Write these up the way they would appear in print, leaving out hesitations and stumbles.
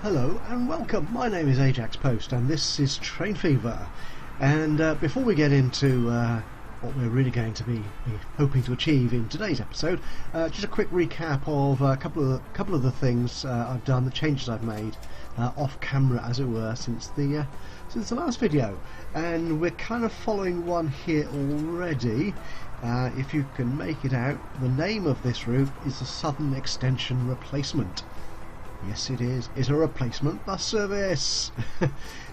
Hello and welcome. My name is Ajaxpost and this is Train Fever. And before we get into what we're really going to be hoping to achieve in today's episode, just a quick recap of a couple of the things I've done, the changes I've made off camera, as it were, since the last video. And we're kind of following one here already. If you can make it out, the name of this route is the Southern Extension Replacement. Yes, it is. It's a replacement bus service.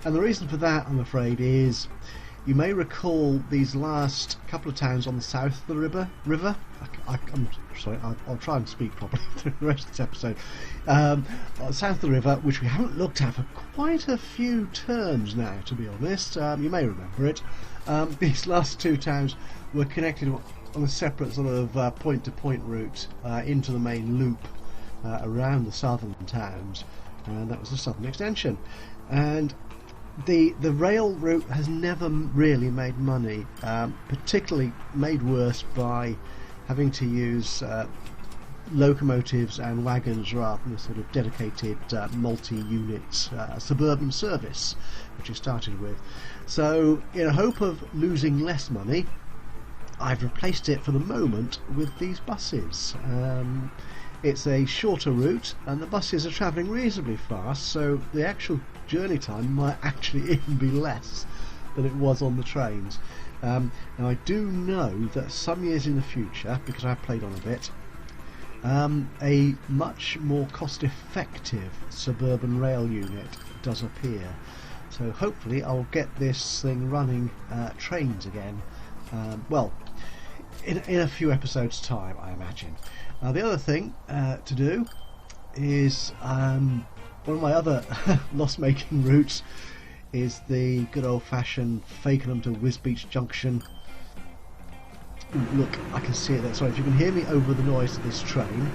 And the reason for that, I'm afraid, is you may recall these last couple of towns on the south of the river. I'm sorry, I'll try and speak properly through the rest of this episode. South of the river, which we haven't looked at for quite a few terms now, to be honest. You may remember it. These last two towns were connected on a separate sort of point-to-point route into the main loop around the southern towns, and that was the Southern Extension. And the rail route has never really made money, particularly made worse by having to use locomotives and wagons rather than a sort of dedicated multi-unit suburban service, which it started with. So in a hope of losing less money, I've replaced it for the moment with these buses. It's a shorter route and the buses are travelling reasonably fast, so the actual journey time might actually even be less than it was on the trains. Now I do know that some years in the future, because I've played on a bit, a much more cost-effective suburban rail unit does appear. So hopefully I'll get this thing running trains again, well, in a few episodes' time, I imagine. The other thing to do is one of my other loss-making routes is the good old-fashioned Fakenham to Wisbeach Junction. Ooh, look, I can see it there. Sorry, if you can hear me over the noise of this train,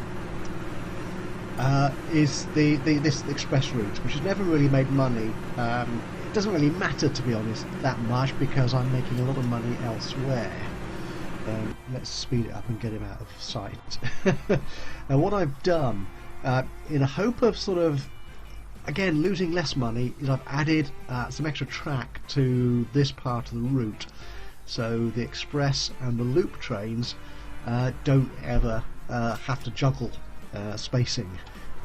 is this express route, which has never really made money. It doesn't really matter, to be honest, that much, because I'm making a lot of money elsewhere. Let's speed it up and get him out of sight. Now what I've done, in a hope of sort of, again, losing less money, is I've added some extra track to this part of the route, so the express and the loop trains don't ever have to juggle spacing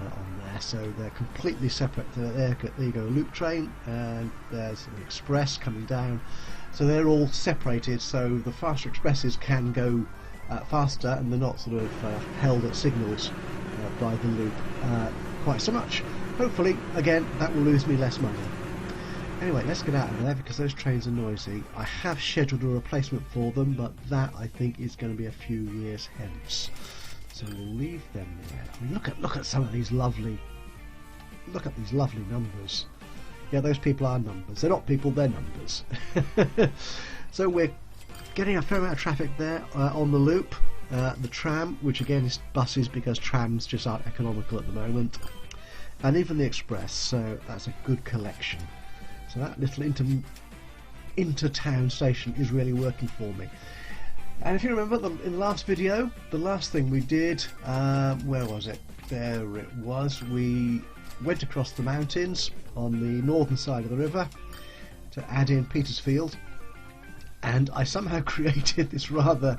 on there, so they're completely separate. There you go, loop train, and there's an express coming down. So they're all separated, so the faster expresses can go faster, and they're not sort of held at signals by the loop quite so much. Hopefully, again, that will lose me less money. Anyway, let's get out of there because those trains are noisy. I have scheduled a replacement for them, but that I think is going to be a few years hence. So we'll leave them there. I mean, look at some of these lovely. Look at these lovely numbers. Yeah, those people are numbers. They're not people, they're numbers. So we're getting a fair amount of traffic there on the loop. The tram, which again is buses because trams just aren't economical at the moment. And even the express, so that's a good collection. So that little inter-town station is really working for me. And if you remember in the last video, the last thing we did, where was it? There it was. We went across the mountains on the northern side of the river to add in Petersfield, and I somehow created this rather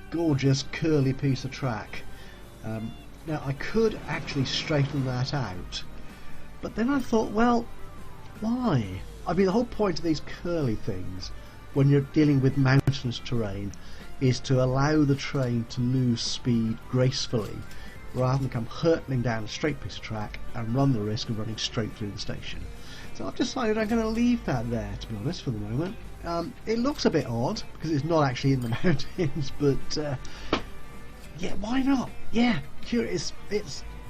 gorgeous curly piece of track. Now I could actually straighten that out, but then I thought, well, why? I mean, the whole point of these curly things when you're dealing with mountainous terrain is to allow the train to lose speed gracefully, rather than come hurtling down a straight piece of track and run the risk of running straight through the station. So I've decided I'm going to leave that there, to be honest, for the moment. It looks a bit odd because it's not actually in the mountains, but yeah, why not? Yeah, it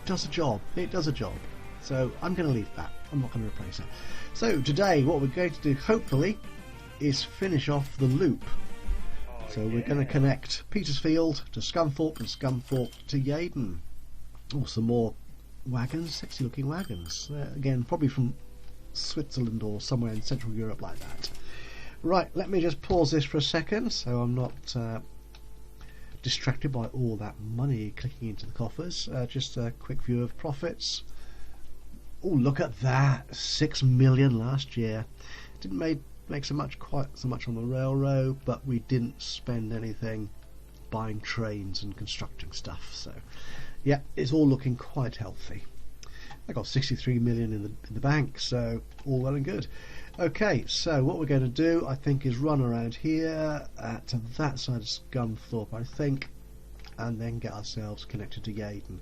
does a job. It does a job. So I'm going to leave that. I'm not going to replace it. So today what we're going to do, hopefully, is finish off the loop. So we're going to connect Petersfield to Scunthorpe and Scunthorpe to Yeadon. Oh, some more wagons, sexy looking wagons. Again, probably from Switzerland or somewhere in Central Europe like that. Right, let me just pause this for a second so I'm not distracted by all that money clicking into the coffers. Just a quick view of profits. Oh, look at that! 6 million last year. Didn't make quite so much on the railroad, but we didn't spend anything buying trains and constructing stuff. So, yeah, it's all looking quite healthy. I got 63 million in the bank, so all well and good. Okay, so what we're going to do, I think, is run around here to that side of Scunthorpe, I think, and then get ourselves connected to Yaden.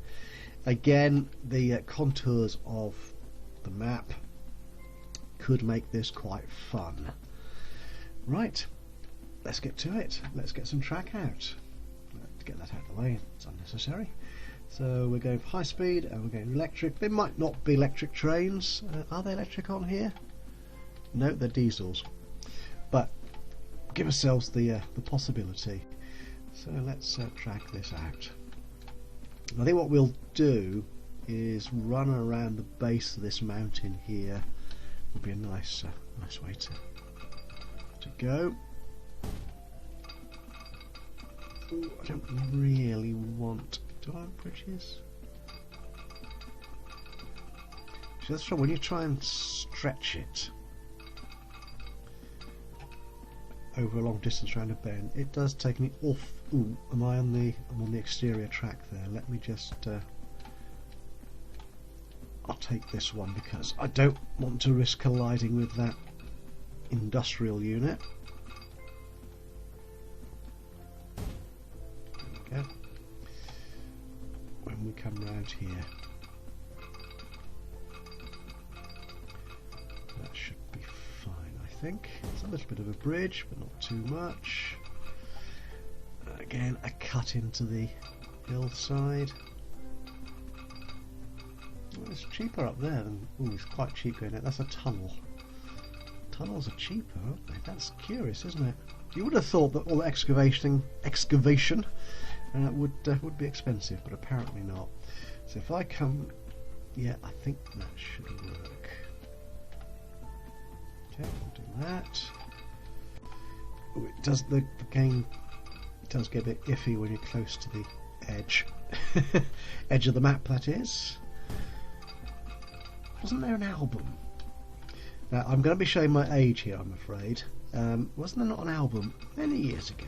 Again, the contours of the map could make this quite fun. Right, let's get to it. Let's get some track out. Let's get that out of the way, it's unnecessary. So we're going for high speed and we're going electric. They might not be electric trains. Are they electric on here? No, they're diesels. But give ourselves the possibility. So let's track this out. I think what we'll do is run around the base of this mountain here. Would be a nice way to go. Ooh, I don't really want. Do I want bridges? So that's right. When you try and stretch it over a long distance around a bend, it does take me off. Ooh, I'm on the exterior track there. Let me just I'll take this one because I don't want to risk colliding with that industrial unit. There we go. When we come round here, that should be fine, I think. It's a little bit of a bridge, but not too much. Again, a cut into the hillside. Well, it's cheaper up there than. Ooh, it's quite cheap going out. That's a tunnel. Tunnels are cheaper, aren't they? That's curious, isn't it? You would have thought that all the excavation would be expensive, but apparently not. So if I come, yeah, I think that should work. Okay, we'll do that. Ooh, it does. The game does get a bit iffy when you're close to the edge, edge of the map. That is. Wasn't there an album? Now I'm going to be showing my age here, I'm afraid. Wasn't there not an album many years ago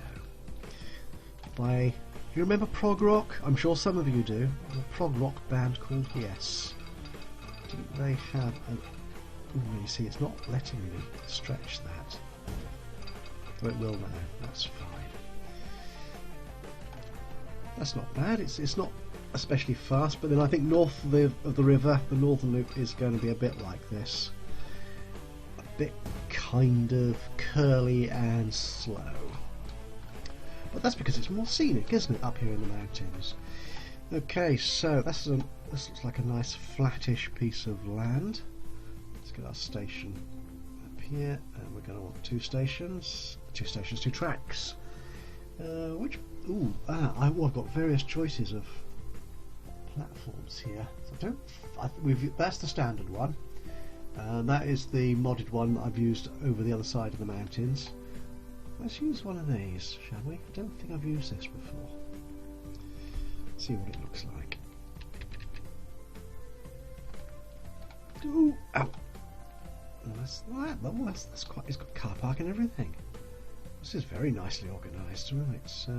by? Do you remember prog rock? I'm sure some of you do. A prog rock band called Yes. Didn't they have a... Ooh, you see, it's not letting me stretch that. Oh, it will now. That's fine. That's not bad. It's not especially fast, but then I think north of the river, the northern loop is going to be a bit like this. A bit kind of curly and slow. But that's because it's more scenic, isn't it, up here in the mountains? Okay, so this looks like a nice flattish piece of land. Let's get our station up here, and we're going to want two two tracks. I've got various choices of platforms here. So that's the standard one. That is the modded one that I've used over the other side of the mountains. Let's use one of these, shall we? I don't think I've used this before. Let's see what it looks like. Ooh, ow! That's quite. It's got car park and everything. This is very nicely organised, right? So,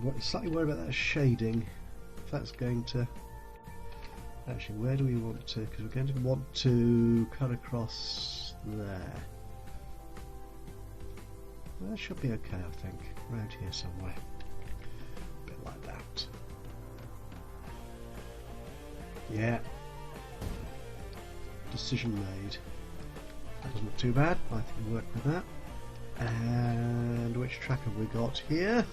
I'm slightly worried about that shading. If that's going to. Actually, where do we want to? Because we're going to want to cut across there. Well, that should be okay, I think. Around here somewhere. A bit like that. Yeah. Decision made. That doesn't look too bad. I think we'll work with that. And which track have we got here?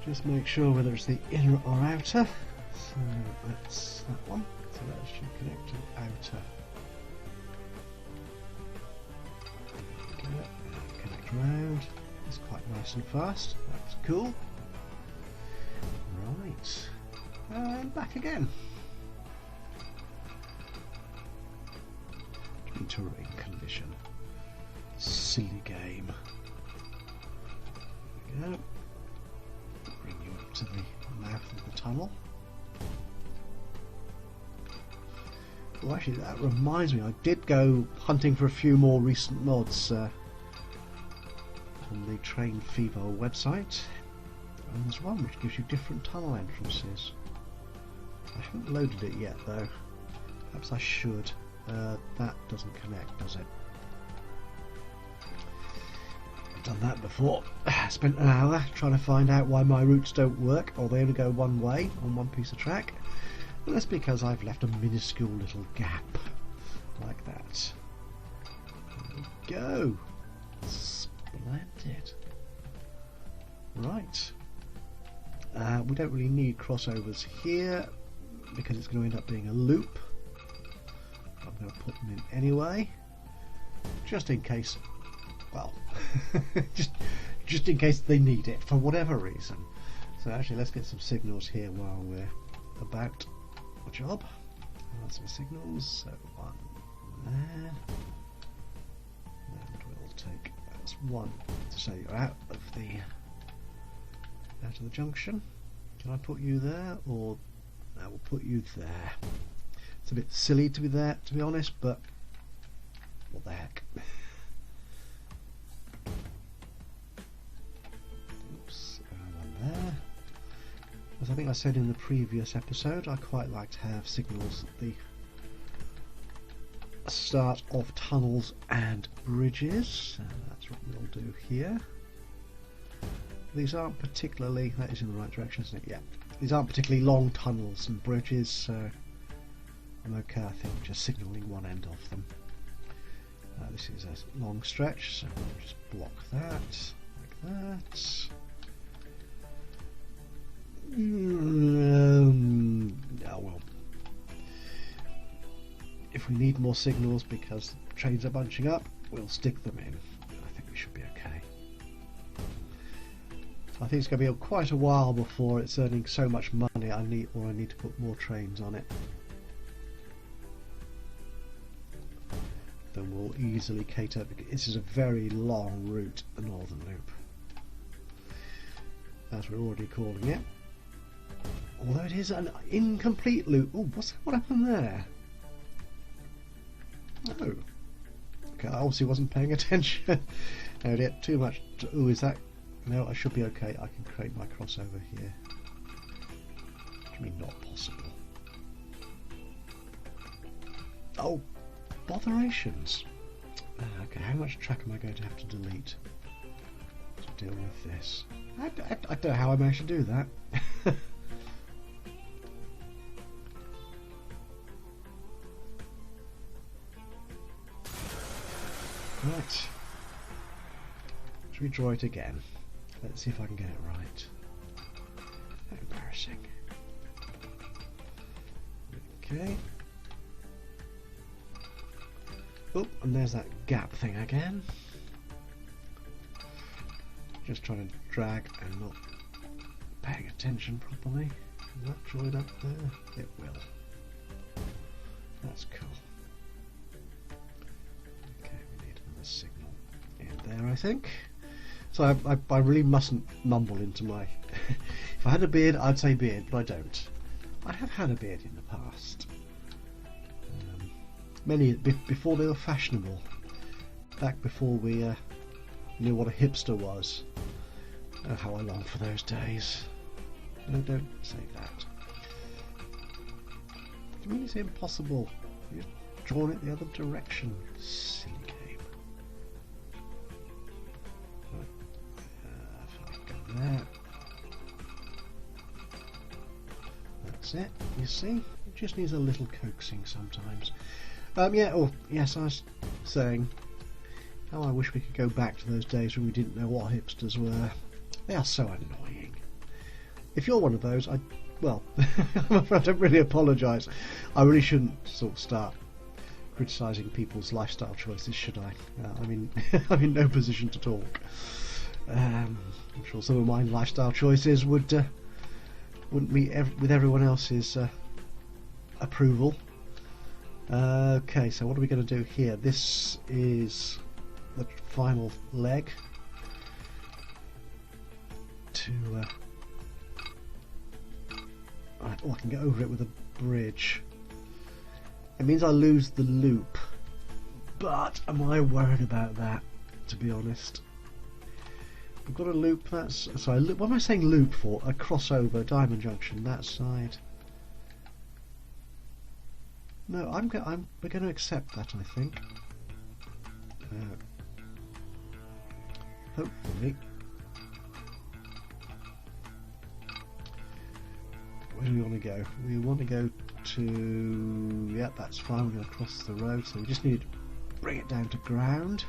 Just make sure whether it's the inner or outer. So that's that one. So that should connect to the outer. Connect round. It's quite nice and fast. That's cool. Right. And back again. Terrain condition. Silly game. There we go. Bring you up to the mouth of the tunnel. Oh, actually, that reminds me, I did go hunting for a few more recent mods on the Train Fever website. And there's one which gives you different tunnel entrances. I haven't loaded it yet though. Perhaps I should. That doesn't connect, does it? I've done that before. Spent an hour trying to find out why my routes don't work, or they only go one way on one piece of track. And that's because I've left a minuscule little gap like that. There we go. Splendid. Right. We don't really need crossovers here because it's going to end up being a loop. I'm going to put them in anyway, just in case. Well, just in case they need it for whatever reason. So actually, let's get some signals here while we're about the job. Some signals. So one there, and we'll take that's one to say you're out of the junction. Can I put you there, or I will put you there? It's a bit silly to be there, to be honest, but what the heck. Oops, one there. As I think I said in the previous episode, I quite like to have signals at the start of tunnels and bridges. That's what we'll do here. These aren't particularly, that is in the right direction, isn't it? Yeah. These aren't particularly long tunnels and bridges, so I'm okay, I think, just signalling one end of them. This is a long stretch, so we'll just block that, like that. Oh well. If we need more signals because trains are bunching up, we'll stick them in. I think we should be okay. I think it's going to be quite a while before it's earning so much money I need to put more trains on it. Then we'll easily cater, because this is a very long route, the Northern Loop, as we're already calling it. Although it is an incomplete loop. Oh, what happened there? Oh, okay, I obviously wasn't paying attention. No, dear, too much. Oh, is that? No, I should be okay. I can create my crossover here. What do you mean not possible? Oh, botherations. Okay, how much track am I going to have to delete to deal with this? I don't know how I managed to do that. Right. Should we draw it again? Let's see if I can get it right. Embarrassing. Okay. Oh, and there's that gap thing again. Just trying to drag and not paying attention properly. Will that draw it up there? It will. That's cool. Okay, we need another signal in there, I think. So I really mustn't mumble into my... If I had a beard, I'd say beard, but I don't. I have had a beard in the past. Before they were fashionable. Back before we knew what a hipster was. Oh, how I long for those days. No, don't say that. Do you mean it's impossible? You've drawn it the other direction. Silly game. Right. If I go there. That's it, you see? It just needs a little coaxing sometimes. Yeah, oh, yes, I was saying how I wish we could go back to those days when we didn't know what hipsters were. They are so annoying. If you're one of those, well, I don't really apologise. I really shouldn't sort of start criticising people's lifestyle choices, should I? I mean, I'm in no position to talk. I'm sure some of my lifestyle choices wouldn't meet with everyone else's approval. Okay, so what are we going to do here? This is the final leg to right, oh, I can get over it with a bridge. It means I lose the loop. But am I worried about that, to be honest? We've got a loop, that's... Sorry, what am I saying loop for? A crossover, diamond junction, that side. No, we're going to accept that, I think. Hopefully. Where do we want to go? We want to go to... Yep, that's fine, we're going to cross the road, so we just need to bring it down to ground.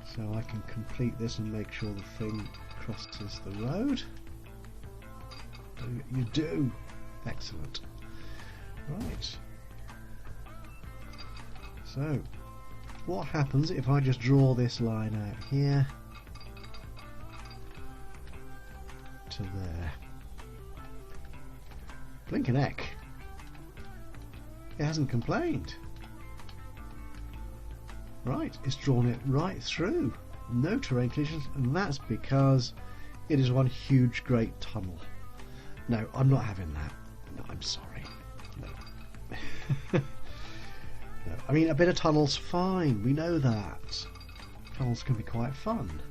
So I can complete this and make sure the thing crosses the road. You do! Excellent. Right. So, what happens if I just draw this line out here to there? Blinking heck. It hasn't complained. Right, it's drawn it right through. No terrain collisions, and that's because it is one huge great tunnel. No, I'm not having that. No, I'm sorry. No. No. I mean, a bit of tunnel's fine, we know that. Tunnels can be quite fun.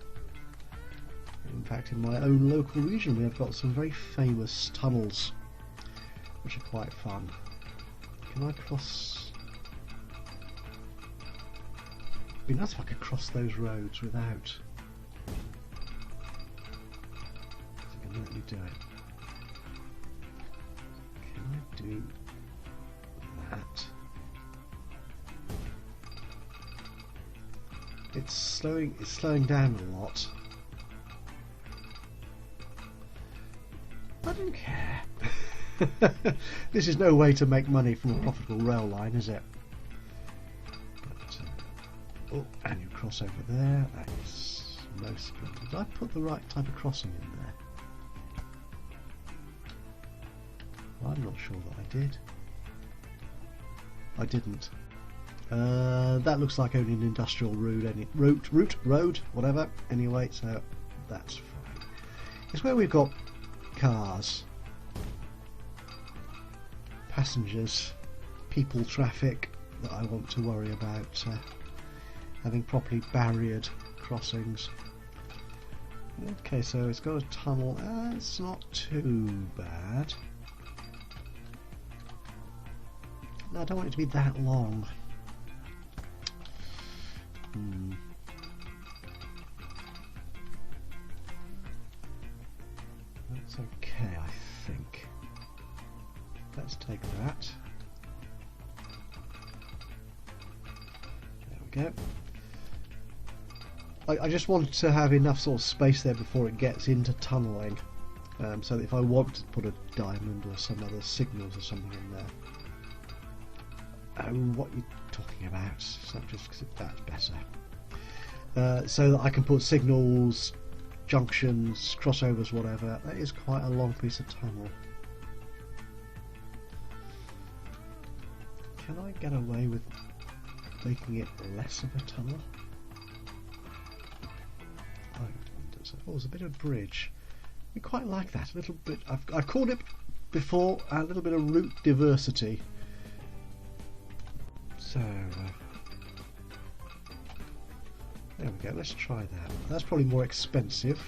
In fact, in my own local region we have got some very famous tunnels which are quite fun. Can I cross... It'd be nice if I could cross those roads without... Is it going to let me do it? Can I do that? It's slowing down a lot. I don't care. This is no way to make money from a profitable rail line, is it? But, oh, and you cross over there. That is most good. Did I put the right type of crossing in there? Well, I'm not sure that I did. I didn't. That looks like only an industrial road, whatever. Anyway, so that's fine. It's where we've got cars, passengers, people, traffic that I want to worry about having properly barriered crossings. Okay, so it's got a tunnel. It's not too bad. No, I don't want it to be that long. That's okay, I think. Let's take that. There we go. I just wanted to have enough sort of space there before it gets into tunnelling, so that if I want to put a diamond or some other signals or something in there. Oh, what are you talking about? So just because that's better. So that I can put signals, junctions, crossovers, whatever. That is quite a long piece of tunnel. Can I get away with making it less of a tunnel? Oh, there's a bit of bridge. I quite like that. A little bit. I've called it before a little bit of route diversity. So there we go. Let's try that. That's probably more expensive.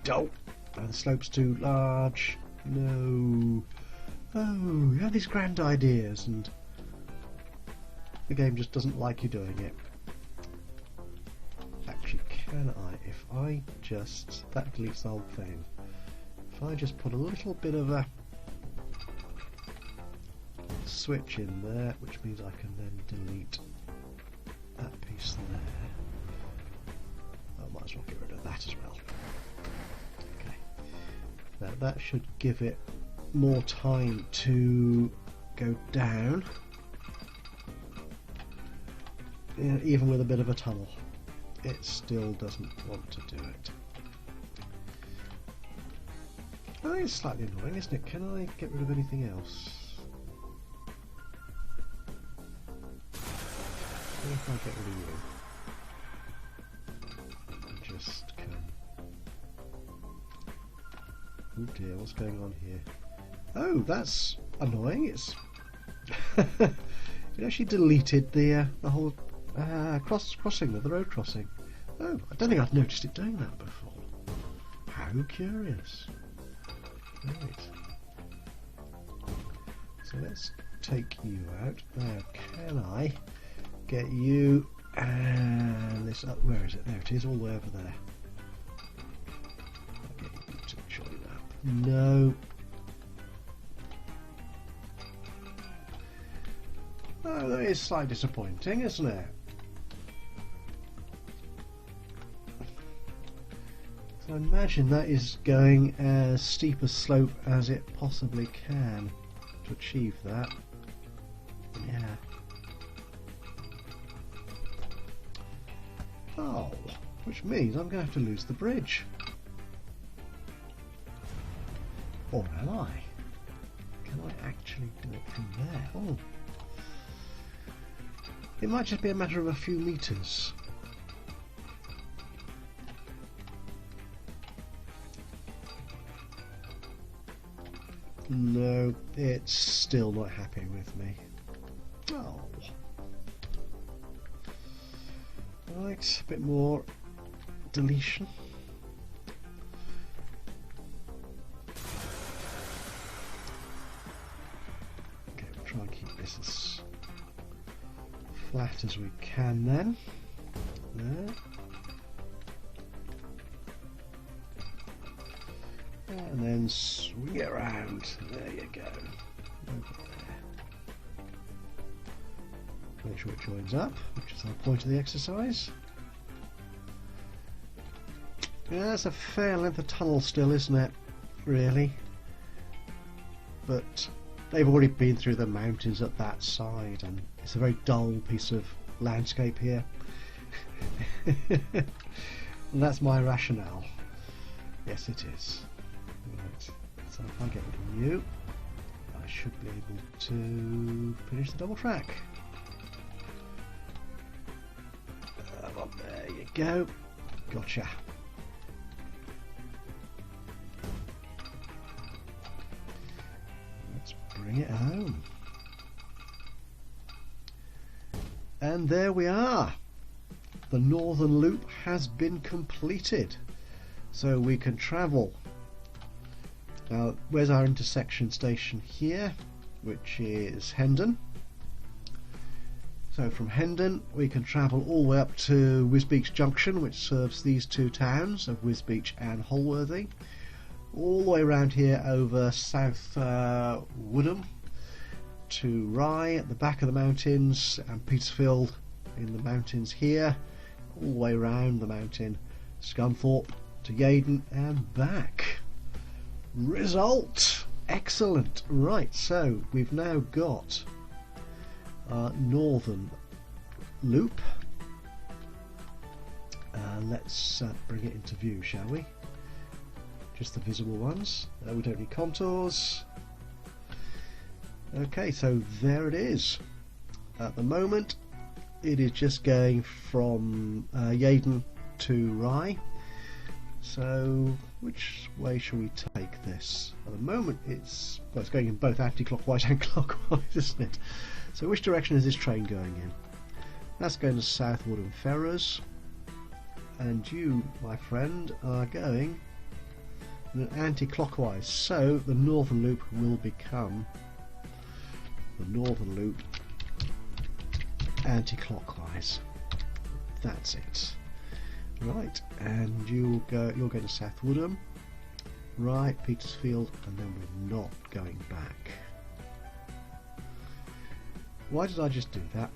Oh, the slope's too large. No. Oh, you have these grand ideas, and the game just doesn't like you doing it. Actually, can I? If I just... That deletes the whole thing. If I just put a little bit of a switch in there, which means I can then delete that piece there. I might as well get rid of that as well. Okay. Now that should give it more time to go down, even with a bit of a tunnel. It still doesn't want to do it. Oh, it's slightly annoying, isn't it? Can I get rid of anything else? What if I get rid of you? I just can... Oh dear, what's going on here? Oh, that's annoying. It's it actually deleted the whole crossing, the road crossing. Oh, I don't think I've noticed it doing that before. How curious. Right. So let's take you out. Now, can I get you and this up? Where is it? There it is, all the way over there. I'll get you to join up. No. Oh, that is slightly disappointing, isn't it? So imagine that is going as steep a slope as it possibly can to achieve that. Yeah. Oh, which means I'm going to have to lose the bridge. Or am I? Can I actually do it from there? Oh. It might just be a matter of a few meters. No, it's still not happy with me. Oh. Right, a bit more deletion. Okay, we'll try and keep this as flat as we can then. There. And then swing it around. There you go. Over there. Make sure it joins up, which is the whole point of the exercise. Yeah, that's a fair length of tunnel still, isn't it? Really. But they've already been through the mountains at that side, and it's a very dull piece of landscape here. And that's my rationale. Yes, it is. Right. So if I get rid of you, I should be able to finish the double track. There you go. Gotcha. Let's bring it home. And there we are. The northern loop has been completed. So we can travel. Now, where's our intersection station here, which is Hendon. So from Hendon we can travel all the way up to Wisbeach Junction, which serves these two towns of Wisbeach and Holworthy, all the way around here over South Woodham to Rye at the back of the mountains, and Petersfield in the mountains here, all the way around the mountain, Scunthorpe to Yeadon and back. Result! Excellent! Right, so we've now got our northern loop. Let's bring it into view, shall we? Just the visible ones. We don't need contours. Okay, so there it is. At the moment it is just going from Yeadon to Rye. So which way shall we take this? At the moment it's going in both anti-clockwise and clockwise, isn't it? So which direction is this train going in? That's going to South Woodham Ferrers, and you, my friend, are going anti-clockwise, so the northern loop will become the northern loop anti-clockwise. That's it. Right, and you're going to South Woodham, right, Petersfield, and then we're not going back. Why did I just do that?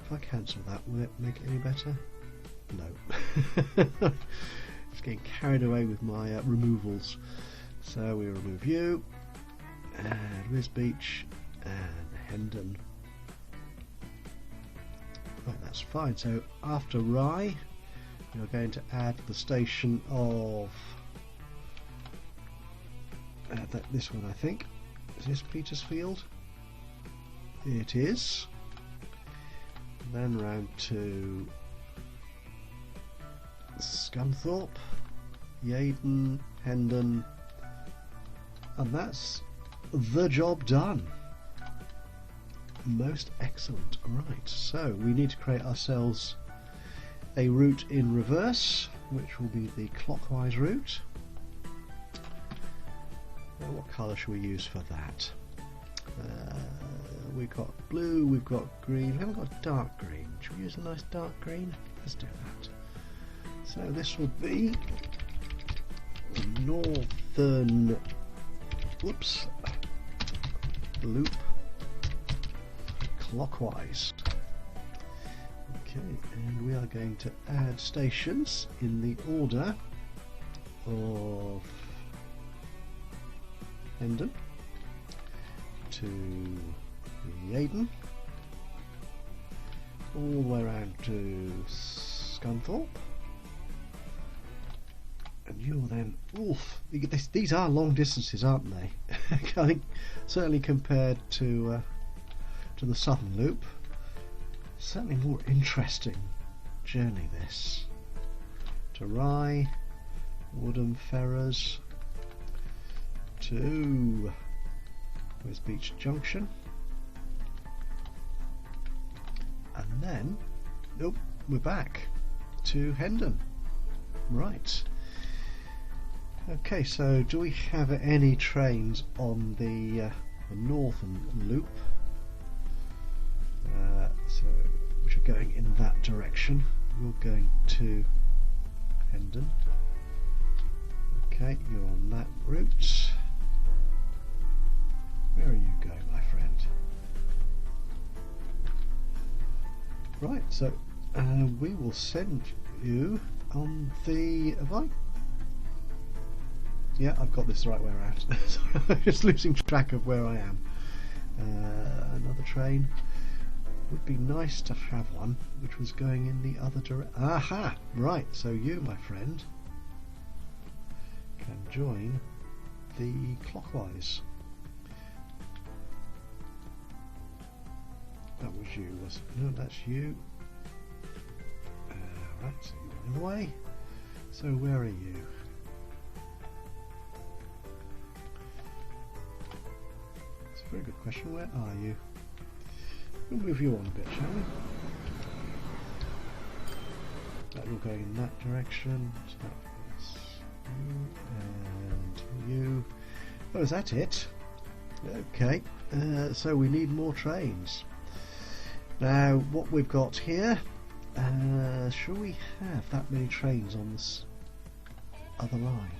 If I cancel that, will it make it any better? No. Just getting carried away with my removals. So we remove you, and Wisbeach, and Hendon. Right, that's fine. So after Rye, you're going to add the station of this one, I think. Is this Petersfield? It is. And then round to Scunthorpe, Yeadon, Hendon, and that's the job done. Most excellent. Right, so we need to create ourselves a route in reverse, which will be the clockwise route. Now, what colour should we use for that? We've got blue, we've got green, we haven't got dark green. Should we use a nice dark green? Let's do that. So this will be the northern loop clockwise. Okay, and we are going to add stations in the order of Hendon to Yaden, all the way around to Scunthorpe, and you're then, oof, these are long distances, aren't they? I think certainly compared to the southern loop, certainly more interesting journey this. To Rye, Woodham Ferrers, to Where's Beach Junction, and then nope, we're back to Hendon. Right. Okay, so do we have any trains on the northern loop? So which are going in that direction. You're going to Hendon. Okay, you're on that route. Where are you going, my friend? Right, so we will send you on the... Yeah, I've got this the right way around. Sorry, I'm just losing track of where I am. Another train. Would be nice to have one which was going in the other direction. Aha! Right, so you, my friend, can join the clockwise. That was you, wasn't it? No, that's you. Right, so you're on the way. So where are you? That's a very good question. Where are you? We'll move you on a bit, shall we? That will go in that direction. So that's you and you. Oh, is that it? Okay. So we need more trains. Now, what we've got here, shall we have that many trains on this other line?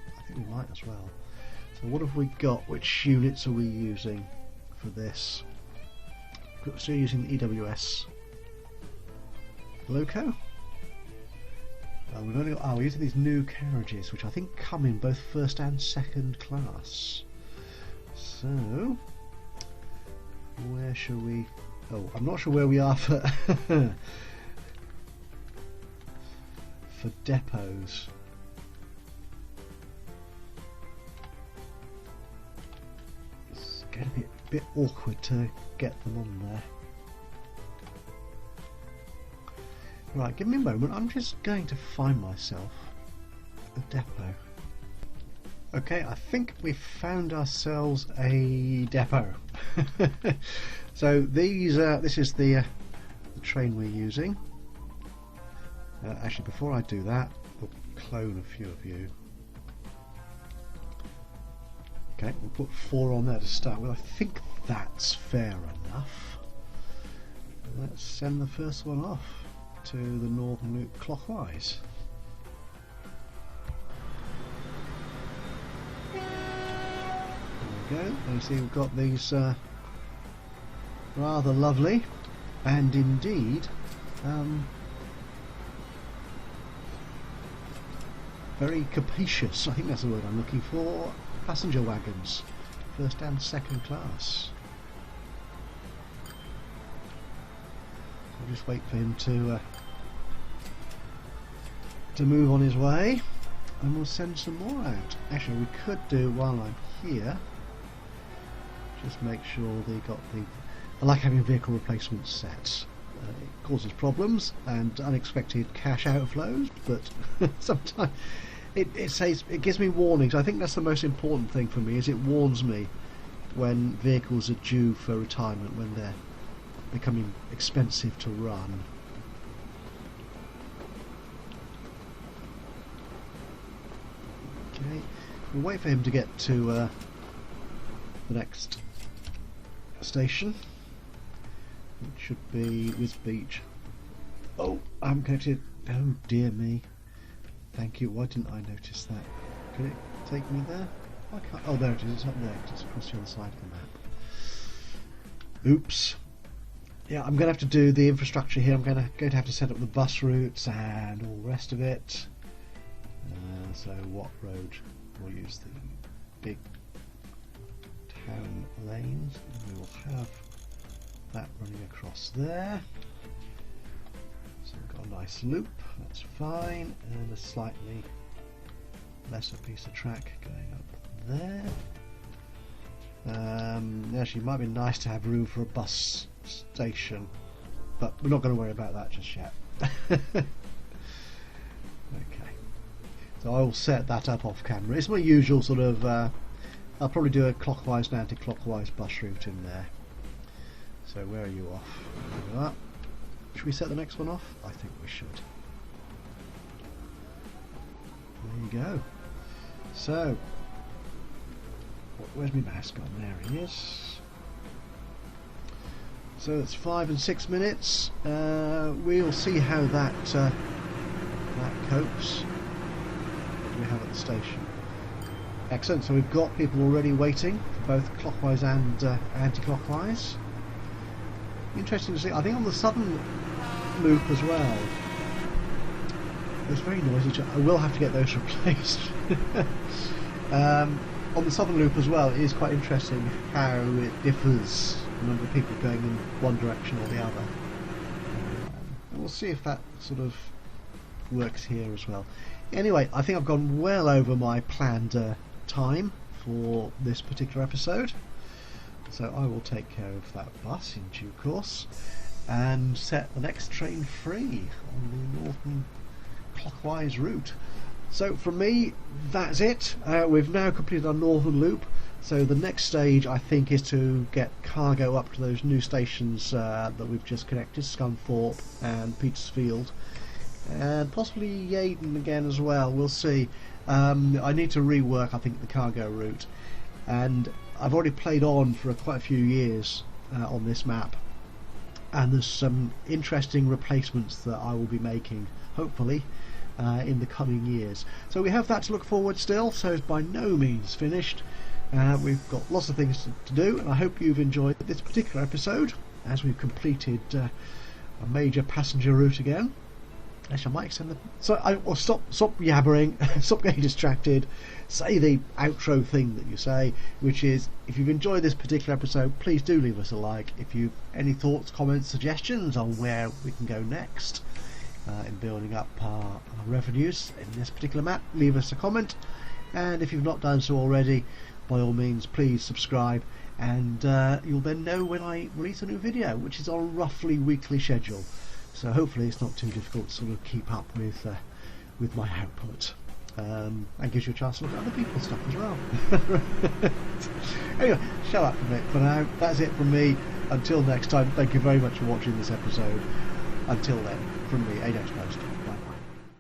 I think we might as well. So what have we got? Which units are we using for this? We're still using the EWS Loco. We're using these new carriages, which I think come in both first and second class. So, where shall we... Oh, I'm not sure where we are for for depots. It's going to be a bit awkward to get them on there. Right, give me a moment. I'm just going to find myself a depot. Okay, I think we've found ourselves a depot. So these, this is the train we're using. Actually, before I do that, we'll clone a few of you. Okay, we'll put 4 on there to start with. I think that's fair enough. Let's send the first one off to the northern loop clockwise. There we go. And you see we've got these rather lovely and indeed very capacious, I think that's the word I'm looking for, passenger wagons, first and second class. I'll just wait for him to move on his way, and we'll send some more out. Actually, we could do, while I'm here, just make sure they got the... I like having vehicle replacement sets. It causes problems and unexpected cash outflows, but sometimes it gives me warnings. I think that's the most important thing for me, is it warns me when vehicles are due for retirement, when they're becoming expensive to run. Okay, we'll wait for him to get to the next station, which should be Wiz Beach. Oh, I'm connected. Oh dear me. Thank you. Why didn't I notice that? Can it take me there? I can't. Oh, there it is. It's up there. It's across the other side of the map. Oops. Yeah, I'm going to have to do the infrastructure here. I'm going to have to set up the bus routes and all the rest of it. So what road? We'll use the big town lanes. And we will have that running across there. So we've got a nice loop. That's fine. And a slightly lesser piece of track going up there. Actually, it might be nice to have room for a bus station, but we're not going to worry about that just yet. Okay, so I will set that up off camera. It's my usual sort of I'll probably do a clockwise and anti-clockwise bus route in there. So where are you off? There you are. Should we set the next one off? I think we should. There you go. So where's my mouse gone? There he is. So it's 5 and 6 minutes. We'll see how that copes. What do we have at the station? Excellent. So we've got people already waiting for both clockwise and anti-clockwise. Interesting to see. I think on the southern loop as well. It's very noisy. I will have to get those replaced. On the southern loop as well, it is quite interesting how it differs, the number of people going in one direction or the other. And we'll see if that sort of works here as well. Anyway, I think I've gone well over my planned time for this particular episode, so I will take care of that bus in due course and set the next train free on the northern clockwise route. So from me, that's it. We've now completed our northern loop, so the next stage I think is to get cargo up to those new stations that we've just connected, Scunthorpe and Petersfield, and possibly Yaden again as well. We'll see. I need to rework, I think, the cargo route, and I've already played on for quite a few years on this map, and there's some interesting replacements that I will be making, hopefully, in the coming years. So we have that to look forward still, so it's by no means finished. We've got lots of things to do, and I hope you've enjoyed this particular episode as we've completed a major passenger route again. Actually, I might extend the... So I will stop yabbering, stop getting distracted, say the outro thing that you say, which is, if you've enjoyed this particular episode, please do leave us a like. If you've any thoughts, comments, suggestions on where we can go next in building up our revenues in this particular map, leave us a comment. And if you've not done so already, by all means please subscribe, and you'll then know when I release a new video, which is on a roughly weekly schedule, so hopefully it's not too difficult to sort of keep up with my output, and gives you a chance to look at other people's stuff as well. Anyway, shut up a bit for now. That's it from me. Until next time, thank you very much for watching this episode. Until then, from me, Ajaxpost.